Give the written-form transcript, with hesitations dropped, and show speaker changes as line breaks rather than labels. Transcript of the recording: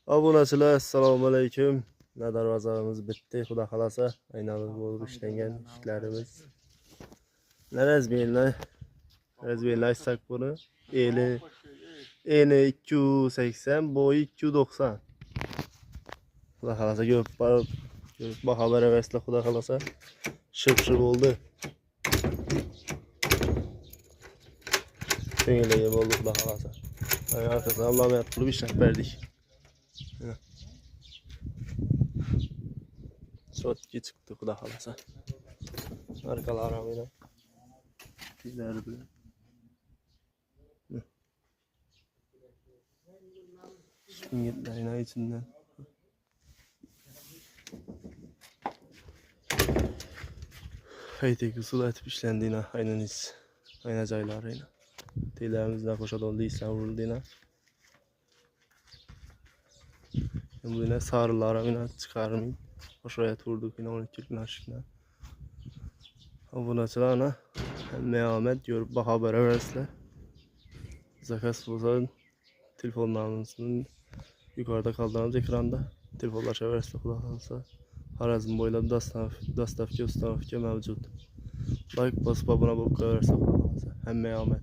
Abunaçılar, assalomu alaykum. Nadar bazarımız bitti. Xudo xolasa aynalı bo'lib ishlangan ishlarimiz. Razbeylar isak buni. Eni 280, boyi 290. Xudo xolasa ko'p baho beraversizlar. Xudo xolasa ship bo'ldi. Ko'ngilga bo'ldi xudo xolasa. Arkasına Allah'ım yaptığı bir şey verdik. Sotki çıktı xudo xolasa. Arkalarıyla. Tizleri bilen. Süngitlerin içinden. Hayteki suda etip işlendiğine aynen hiç. Aynen caylarıyla. Teylerimizden koşa doldu isyan vurulduğuna. Bu yine sarılara yine çıkarmayın. Hoşaya turduk yine 12 gün aşkına. Abunaçılarına mehamet görüp bak haber verirse. Zakas Bozar'ın telefonlarımızın yukarıda kaldığımız ekranda telefonlar çevirse kullanılsa Harazm boyunca dastavki ustavki mevcut. Like basıp abone olup koyarsa kullanılsa hem mehamet.